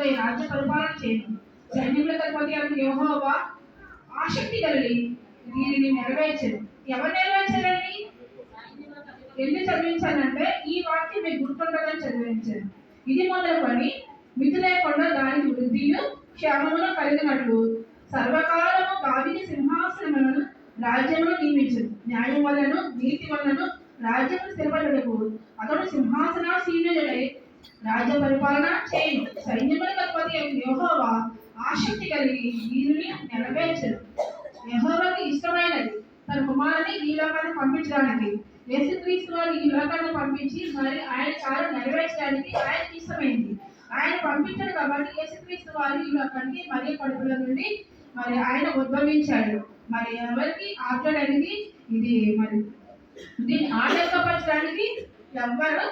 రాబోయే రాజ్య పరిపాలన చేయను. సైన్యములకు అధిపతి యెహోవా ఆసక్తి కలిగి దీనిని నెరవేర్చను. ఎవరు నెరవేర్చారండి? ఎందుకు చదివించానంటే ఈ వాక్యం మీకు గుర్తుండదని చదివించాను. ఇది మొదలుకొని మితి లేకుండా దానికి వృద్ధియు క్షేమమును కలిగినట్లు సర్వకాలము దావీదు సింహాసనములను రాజ్యమును నియమించను. న్యాయం వలన నీతి వలన రాజ్యము స్థిరపడుటకు అతడు సింహాసనాసీనుడై రాజ్య పరిపాలన చేయను. సైన్యములకు అధిపతి యెహోవా ఆసక్తి కలిగి దీనిని నెరవేర్చను. యెహోవాకి ఇష్టమైనది తన కుమారుని ఈ లోకాన్ని పంపించడానికి. యేసుక్రీస్తు వారు ఈ లోకాన్ని పంపించి మరి ఆయన కార్యం నెరవేర్చడానికి ఆయనకి ఇష్టమైంది. ఆయన పంపించాడు కాబట్టి యేసుక్రీస్తు వారు ఈ లోకానికి మరియ కడుపుల నుండి మరి ఆయన ఉద్భవించాడు. మరి ఎవరికి ఆపడానికి ఇది మరి దీన్ని ఆటంకపరచడానికి ఎవ్వరు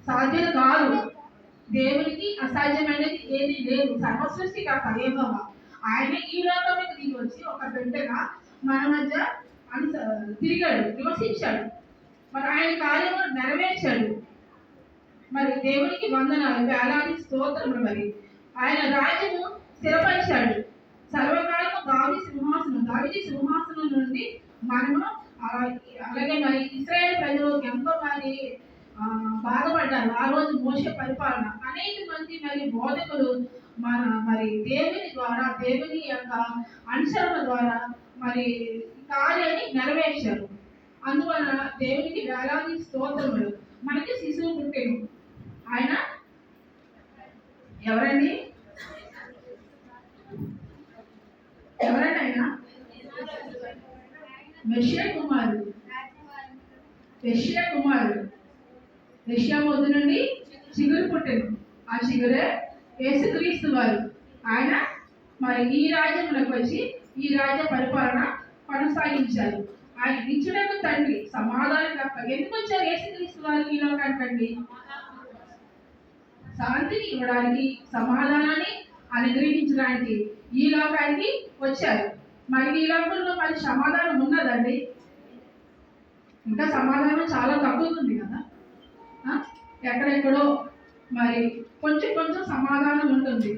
సాధ్యం కాదు. దేవునికి అసాధ్యమైనది ఏది లేదు. సర్వసృష్టికర్త యెహోవా ఆయన ఈ లోకంలోకి దిగి వచ్చి ఒక బిడ్డగా మన మధ్య తిరిగాడు, నివసించాడు. మరి ఆయన కార్యము నెరవేర్చాడు. మరి దేవునికి వందనాలు, వేలాది స్తోత్రములు. మరి ఆయన రాజ్యము స్థిరపరిచాడు. సర్వకాలము దావీదు సింహాసనం నుండి మనము అలాగే మరి ఇశ్రాయేలు ప్రజలు ఎంతో మరి బాధపడ్డారు. ఆ రోజు మోషే పరిపాలన అనేక మంది మరి బోధకులు మరి దేవుని ద్వారా దేవుని యొక్క అనుసరణ ద్వారా మరి కార్యాన్ని నెరవేర్చారు. అందువలన దేవునికి వేలాది స్తోత్రములు. మనకి శిశువు పుట్టేను. ఆయన ఎవరండి? ఆయన మెషియా కుమారుడు. మెషియా మొదలు నుండి చిగురు పుట్టెను. ఆ చిగురే యేసుక్రీస్తు వారు. ఆయన మరి ఈ రాజ్యములకు వచ్చి ఈ రాజ్య పరిపాలన కొనసాగించారు. ఆయన ఇచ్చుటకు తండ్రి సమాధానం తప్ప. ఎందుకు వచ్చారు యేసుక్రీస్తు వారు ఈ లోకానికండి? శాంతిని ఇవ్వడానికి, సమాధానాన్ని అనుగ్రహించడానికి ఈ లోకానికి వచ్చారు. మరి ఈ లోకంలో మరి సమాధానం ఉన్నదండి? ఇంకా సమాధానం చాలా తక్కువ ఉంది కదా. ఎక్కడెక్కడో మరి కొంచెం సమాధానం ఉంటుంది.